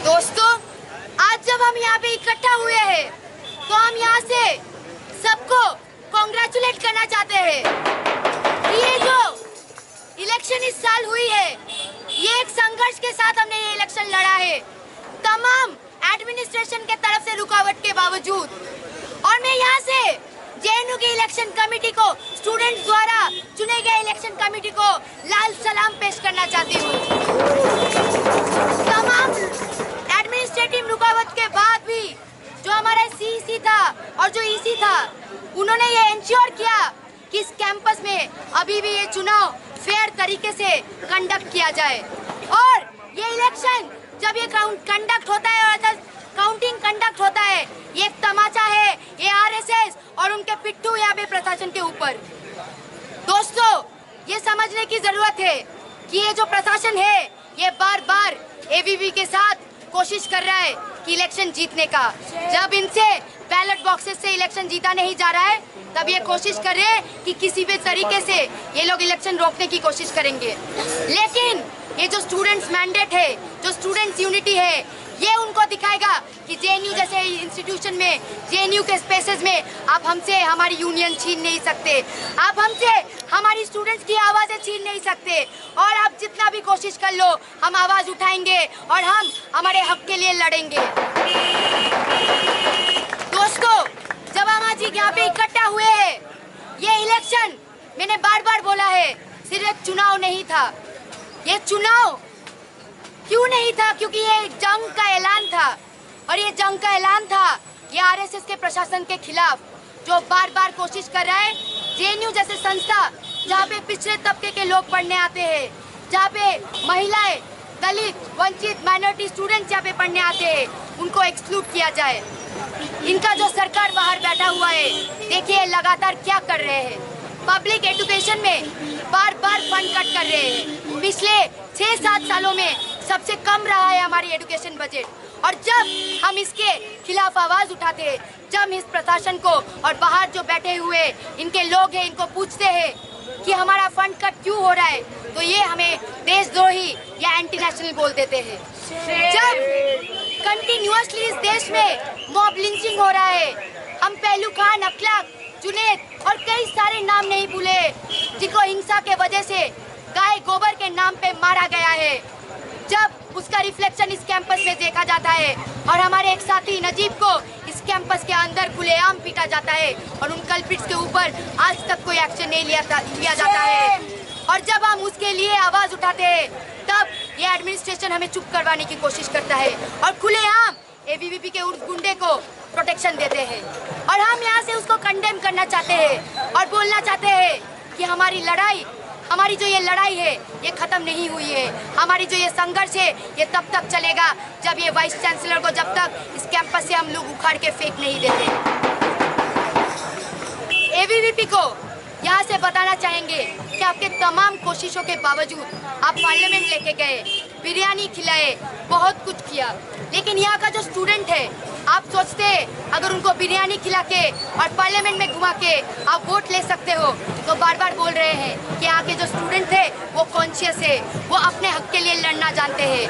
दोस्तों, आज जब हम यहाँ पे इकट्ठा हुए हैं तो हम यहाँ से सबको कॉन्ग्रेचुलेट करना चाहते हैं। ये जो इलेक्शन इस साल हुई है, ये एक संघर्ष के साथ हमने ये इलेक्शन लड़ा है, तमाम एडमिनिस्ट्रेशन के तरफ से रुकावट के बावजूद। और मैं यहाँ से जेएनयू की इलेक्शन कमेटी को, स्टूडेंट्स द्वारा चुने गए इलेक्शन कमेटी को लाल सलाम पेश करना चाहती हूँ। तमाम एडमिनिस्ट्रेटिव रुकावट के बाद भी जो हमारा सीईसी था और जो ईसी था, उन्होंने ये इंश्योर किया कि इस कैंपस में अभी भी ये चुनाव फेयर तरीके से कंडक्ट किया जाए। और ये इलेक्शन जब ये कंडक्ट होता है और काउंटिंग कंडक्ट होता है, ये एक तमाचा है ये आरएसएस और उनके पिट्ठू यहाँ पे प्रशासन के ऊपर। दोस्तों, ये समझने की जरूरत है कि ये जो प्रशासन है, ये बार बार एबीवी के साथ कोशिश कर रहा है कि इलेक्शन जीतने का। जब इनसे बैलेट बॉक्सेस से इलेक्शन जीता नहीं जा रहा है, तब ये कोशिश कर रहे हैं कि किसी भी तरीके से ये लोग इलेक्शन रोकने की कोशिश करेंगे। लेकिन ये जो स्टूडेंट्स मैंडेट है, जो स्टूडेंट्स यूनिटी है, ये उनको दिखाएगा कि जेएनयू जैसे इंस्टीट्यूशन में, जेएनयू के स्पेसेस में आप हमसे हमारी यूनियन छीन नहीं सकते, आप हमसे हमारी स्टूडेंट्स की आवाज़ें छीन नहीं सकते। और आप जितना भी कोशिश कर लो, हम आवाज़ उठाएंगे और हम हमारे हक के लिए लड़ेंगे। दोस्तों, जब हम आज यहाँ पे इकट्ठा हुए हैं, ये इलेक्शन मैंने बार बार बोला है, सिर्फ एक चुनाव नहीं था। ये चुनाव क्यों नहीं था? क्योंकि ये जंग का ऐलान था। और ये जंग का ऐलान था ये आरएसएस के प्रशासन के खिलाफ, जो बार बार कोशिश कर रहा है जेएनयू जैसे संस्था, जहाँ पे पिछड़े तबके के लोग पढ़ने आते हैं, जहाँ पे महिलाएं, दलित, वंचित, माइनॉरिटी स्टूडेंट्स यहाँ पे पढ़ने आते हैं, उनको एक्सक्लूड किया जाए। इनका जो सरकार बाहर बैठा हुआ है, देखिए लगातार क्या कर रहे हैं। पब्लिक एजुकेशन में बार बार फंड कट कर रहे हैं। पिछले 6-7 सालों में सबसे कम रहा है हमारी एजुकेशन बजट। और जब हम इसके खिलाफ आवाज़ उठाते हैं, जब इस प्रशासन को और बाहर जो बैठे हुए इनके लोग हैं, इनको पूछते हैं कि हमारा फंड कट क्यों हो रहा है, तो ये हमें देशद्रोही या एंटी नेशनल बोल देते हैं। जब कंटिन्यूअसली इस देश में मॉब लिंचिंग हो रहा है, हम पहलू खान, अखलाक, जुनैद और कई सारे नाम नहीं भूले, जिनको हिंसा के वजह से गाय गोबर के नाम पे मारा गया है, जब उसका रिफ्लेक्शन इस कैंपस में देखा जाता है और हमारे एक साथी नजीब को इस कैंपस के अंदर खुलेआम पीटा जाता है और उन कल्प्रिट्स के ऊपर आज तक कोई एक्शन नहीं लिया जाता है, और जब हम उसके लिए आवाज़ उठाते हैं, तब ये एडमिनिस्ट्रेशन हमें चुप करवाने की कोशिश करता है और खुलेआम एबीवीपी के उस गुंडे को प्रोटेक्शन देते हैं। और हम यहाँ से उसको कंडेम करना चाहते हैं और बोलना चाहते हैं कि हमारी जो ये लड़ाई है, ये ख़त्म नहीं हुई है। हमारी जो ये संघर्ष है, ये तब तक चलेगा जब ये वाइस चांसलर को, जब तक इस कैंपस से हम लोग उखाड़ के फेंक नहीं देते। एबीवीपी को यहाँ से बताना चाहेंगे कि आपके तमाम कोशिशों के बावजूद आप पार्लियामेंट लेके गए, बिरयानी खिलाए, बहुत कुछ किया, लेकिन यहाँ का जो स्टूडेंट है, आप सोचते हैं अगर उनको बिरयानी खिला के और पार्लियामेंट में घुमा के आप वोट ले सकते हो, तो बार बार बोल रहे हैं कि यहाँ के जो स्टूडेंट थे वो कॉन्शियस है, वो अपने हक के लिए लड़ना जानते हैं,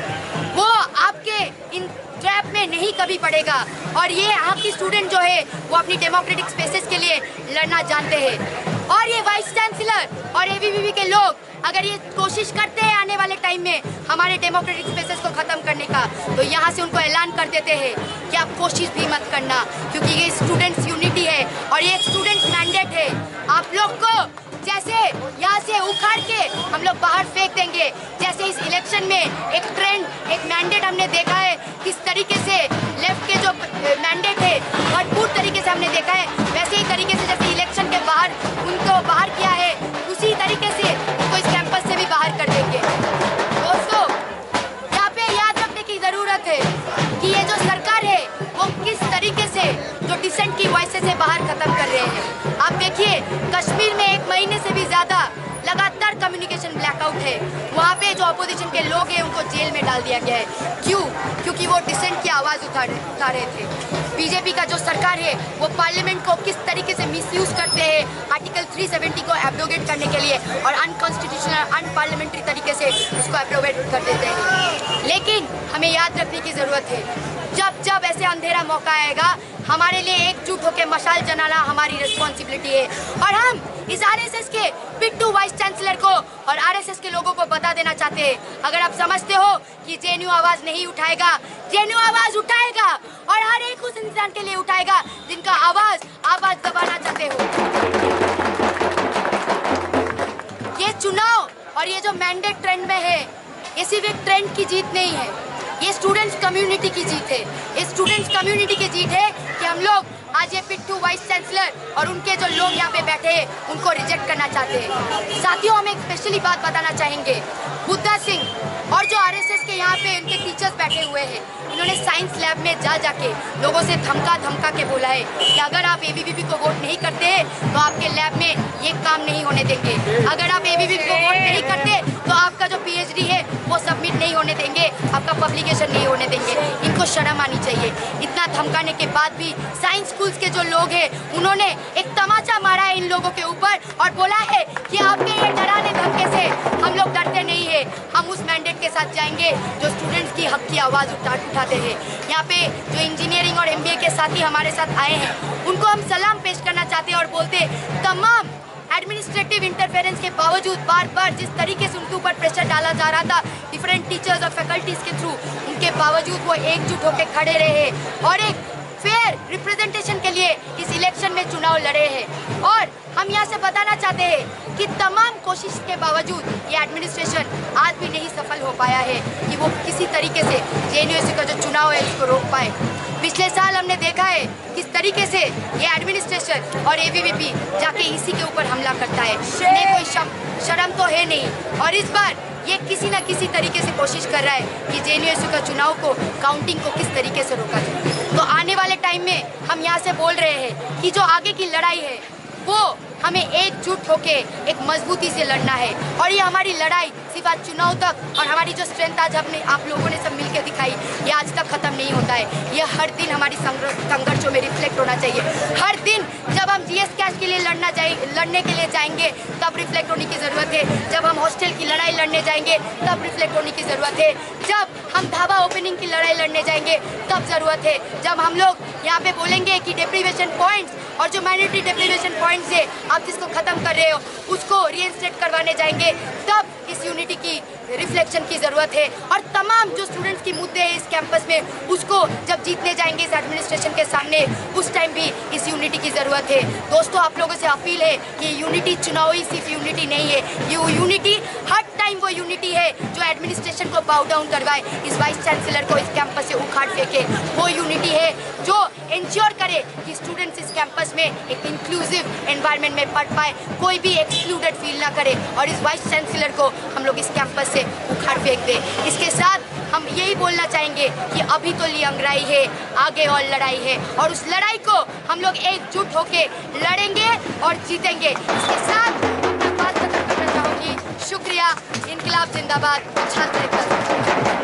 वो आपके इन ट्रैप में नहीं कभी पड़ेगा। और ये यहाँ की स्टूडेंट जो है वो अपनी डेमोक्रेटिक स्पेसेस के लिए लड़ना जानते हैं। और ये वाइस चांसलर और एबीवीपी के लोग अगर ये कोशिश करते हैं आने वाले टाइम में हमारे डेमोक्रेटिक स्पेसेस को ख़त्म करने का, तो यहाँ से उनको ऐलान कर देते हैं कि आप कोशिश भी मत करना, क्योंकि ये स्टूडेंट्स यूनिटी है और ये स्टूडेंट्स मैंडेट है। आप लोग को जैसे यहाँ से उखाड़ के हम लोग बाहर फेंक देंगे, जैसे इस इलेक्शन में एक ट्रेंड, एक मैंडेट हमने देखा है, किस तरीके से लेफ्ट के जो मैंडेट है भरपूर तरीके से हमने देखा है, वैसे ही तरीके से जैसे इलेक्शन के बाहर उनको बाहर किया है, उसी तरीके से उनको इस कैंपस से भी बाहर कर देंगे। दोस्तों, यहाँ पे याद रखने की ज़रूरत है कि ये जो सरकार है वो किस तरीके से जो डिसेंट की वॉइसेस है बाहर ख़त्म कर रहे हैं। आप देखिए, कश्मीर में 1 महीने से भी ज़्यादा लगातार कम्युनिकेशन ब्लैकआउट है। वहाँ पे जो अपोजिशन के लोग हैं उनको जेल में डाल दिया गया है। क्यों? क्योंकि वो डिसेंट की आवाज़ उठा रहे थे। बीजेपी का जो सरकार है वो पार्लियामेंट को किस तरीके से मिसयूज करते हैं आर्टिकल 370 को एब्रोगेट करने के लिए और अनकॉन्स्टिट्यूशनल अनपार्लियामेंट्री तरीके से उसको एब्रोगेट कर देते हैं। लेकिन हमें याद रखने की ज़रूरत है, जब जब ऐसे अंधेरा मौका आएगा हमारे लिए एकजुट होकर मशाल जलाना हमारी रिस्पॉन्सिबिलिटी है। और हम इस आरएसएस के पिट्टू वाइस चांसलर को और आरएसएस के लोगों को बता देना चाहते हैं, अगर आप समझते हो कि जेएनयू आवाज़ नहीं उठाएगा, जेएनयू आवाज़ उठाएगा और हर एक उस इंसान के लिए उठाएगा जिनका आवाज़ दबाना चाहते हो। ये चुनाव और ये जो मैंडेट ट्रेंड में है, ये सिर्फ एक ट्रेंड की जीत नहीं है, ये स्टूडेंट्स कम्युनिटी की जीत है। ये स्टूडेंट्स कम्युनिटी की जीत है कि हम लोग आज ये पिट्टू वाइस चांसलर और उनके जो लोग यहाँ पे बैठे हैं उनको रिजेक्ट करना चाहते हैं। साथियों, हम एक स्पेशली बात बताना चाहेंगे, बुद्धा सिंह और जो आरएसएस के यहाँ पे इनके टीचर्स बैठे हुए हैं, इन्होंने साइंस लैब में जाके लोगों से धमका के बोला है कि अगर आप एबीवीपी को वोट नहीं करते तो आपके लैब में ये काम नहीं होने देंगे, अगर आप एबीवीपी को वोट नहीं करते तो आपका जो पीएचडी है वो सबमिट नहीं होने देंगे, आपका पब्लिकेशन नहीं होने देंगे। इनको शर्म आनी चाहिए। इतना धमकाने के बाद भी साइंस स्कूल्स के जो लोग हैं उन्होंने एक तमाचा मारा है इन लोगों के ऊपर और बोला है कि आपके ये डराने धमके से हम लोग डरते नहीं है, हम उस मैंडेट के साथ जाएंगे जो स्टूडेंट्स की हक की आवाज़ उठाते हैं। यहाँ पे जो इंजीनियरिंग और एमबीए के साथी हमारे साथ आए हैं उनको हम सलाम पेश करना चाहते हैं और बोलते तमाम एडमिनिस्ट्रेटिव इंटरफेरेंस के बावजूद बार जिस तरीके से उनके ऊपर प्रेशर डाला जा रहा था डिफरेंट टीचर्स और फैकल्टीज के थ्रू, उनके बावजूद वो एकजुट होकर खड़े रहे और एक फेयर रिप्रेजेंटेशन के लिए इस इलेक्शन में चुनाव लड़े हैं। और हम यहाँ से बताना चाहते हैं कि तमाम कोशिश के बावजूद ये एडमिनिस्ट्रेशन आज भी नहीं सफल हो पाया है कि वो किसी तरीके से जेएनयू का जो चुनाव है उसको रोक पाए। पिछले साल हमने देखा है किस तरीके से ये एडमिनिस्ट्रेशन और एबीवीपी जाके इसी के ऊपर हमला करता है, इन्हें कोई शर्म तो है नहीं। और इस बार ये किसी न किसी तरीके से कोशिश कर रहा है कि जेएनयू का चुनाव को काउंटिंग को किस तरीके से रोका जाए। तो आने वाले टाइम में हम यहाँ से बोल रहे हैं कि जो आगे की लड़ाई है वो हमें एकजुट होके एक मजबूती से लड़ना है। और ये हमारी लड़ाई सिर्फ आज चुनाव तक और हमारी जो स्ट्रेंथ आज हमने आप लोगों ने सब मिलकर दिखाई, ये आज तक खत्म नहीं होता है। ये हर दिन हमारी संघर्षों में रिफ्लेक्ट होना चाहिए। हर दिन जब हम जीएस कैश के लिए लड़ने के लिए जाएंगे तब रिफ्लेक्ट होने की ज़रूरत है। जब हम हॉस्टल की लड़ाई लड़ने जाएंगे तब रिफ्लेक्ट होने की ज़रूरत है। जब हम ढाबा ओपनिंग की लड़ाई लड़ने जाएंगे तब ज़रूरत है। जब हम लोग यहाँ पे बोलेंगे कि डेप्रीवेशन पॉइंट्स और जो माइनॉरिटी डेप्रीवेशन पॉइंट्स है आप जिसको ख़त्म कर रहे हो उसको रीइंस्टेट करवाने जाएंगे, तब इस यूनिटी की रिफ्लेक्शन की ज़रूरत है। और तमाम जो स्टूडेंट्स की मुद्दे हैं इस कैंपस में उसको जब जीतने जाएंगे इस एडमिनिस्ट्रेशन के सामने, उस टाइम भी इस यूनिटी की ज़रूरत है। दोस्तों, आप लोगों से अपील है कि यूनिटी चुनावी सिर्फ यूनिटी नहीं है, ये यूनिटी हर टाइम वो यूनिटी है जो एडमिनिस्ट्रेशन को बाउ डाउन करवाए, इस वाइस चांसलर को इस कैंपस से उखाड़ फेंके। वो यूनिटी है जो इंश्योर करे कि स्टूडेंट्स इस कैंपस में एक इंक्लूसिव एनवायरनमेंट में पढ़ पाए, कोई भी एक्सक्लूडेड फील ना करे और इस वाइस चांसलर को हम लोग इस कैंपस से उखाड़ फेंक दे। इसके साथ हम यही बोलना चाहेंगे कि अभी तो लियांगराई है, आगे और लड़ाई है और उस लड़ाई को हम लोग एकजुट होके लड़ेंगे और जीतेंगे। इसके साथ मैं बात खत्म करना चाहूँगी। शुक्रिया। इनकलाब जिंदाबाद। छात्र